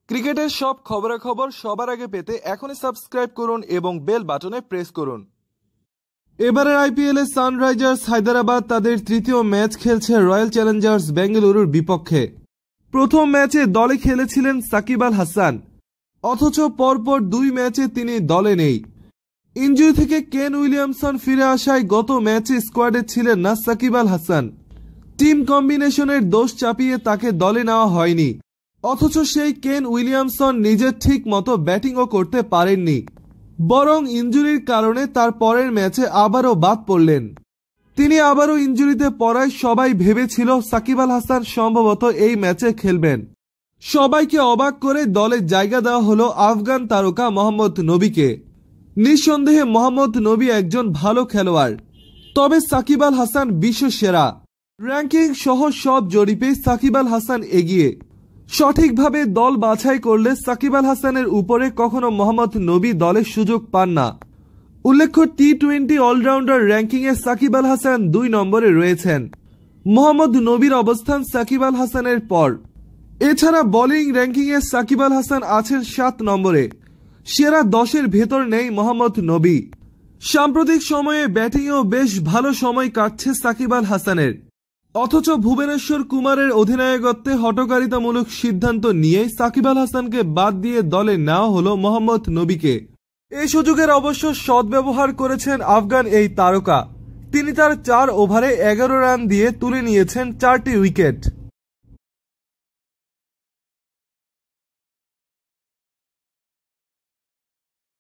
ক্রিকেটের সব খবরাখবর সবার আগে পেতে এখনই সাবস্ক্রাইব করুন এবং বেল বাটনে প্রেস করুন। এবারের আইপিএলে সানরাইজার্স হায়দ্রাবাদ তাদের তৃতীয় ম্যাচ খেলছে রয়্যাল চ্যালেঞ্জার্স বেঙ্গালুরুর বিপক্ষে। প্রথম ম্যাচে দলে খেলেছিলেন সাকিব আল হাসান, অথচ পরপর দুই ম্যাচে তিনি দলে নেই। ইনজুরি থেকে কেন উইলিয়ামসন ফিরে আসায় গত ম্যাচে স্কোয়াডে ছিলেন না সাকিব আল হাসান। টিম কম্বিনেশনের দোষ চাপিয়ে তাকে দলে নেওয়া হয়নি, অথচ সেই কেন উইলিয়ামসন নিজের ঠিক মতো ব্যাটিংও করতে পারেননি, বরং ইনজুরির কারণে তার পরের ম্যাচে আবারও বাদ পড়লেন। তিনি আবারও ইনজুরিতে পড়ায় সবাই ভেবেছিল সাকিব আল হাসান সম্ভবত এই ম্যাচে খেলবেন। সবাইকে অবাক করে দলে জায়গা দেওয়া হলো আফগান তারকা মোহাম্মদ নবীকে। নিঃসন্দেহে মোহাম্মদ নবী একজন ভালো খেলোয়াড়, তবে সাকিব আল হাসান বিশ্ব সেরা। র্যাঙ্কিং সহ সব জরিপে সাকিব আল হাসান এগিয়ে। সঠিকভাবে দল বাছাই করলে সাকিব আল হাসানের উপরে কখনো মোহাম্মদ নবী দলের সুযোগ পান না। উল্লেখ্য, টি-20 অলরাউন্ডার র্যাঙ্কিংয়ে সাকিব আল হাসান 2 নম্বরে রয়েছেন। মোহাম্মদ নবীর অবস্থান সাকিব আল হাসানের পর। এছাড়া বোলিং র্যাঙ্কিংয়ে সাকিব আল হাসান আছেন 7 নম্বরে। সেরা 10-এর ভেতর নেই মোহাম্মদ নবী। সাম্প্রতিক সময়ে ব্যাটিংয়েও বেশ ভালো সময় কাটছে সাকিব আল হাসানের, অথচ ভুবনেশ্বর কুমারের অধিনায়কত্বে হঠকারিতামূলক সিদ্ধান্ত নিয়ে সাকিব আল হাসানকে বাদ দিয়ে দলে নেওয়া হলো মোহাম্মদ নবীকে। এই সুযোগের অবশ্য সদ্ব্যবহার করেছেন আফগান এই তারকা। তিনি তার 4 ওভারে 11 রান দিয়ে তুলে নিয়েছেন 4টি উইকেট।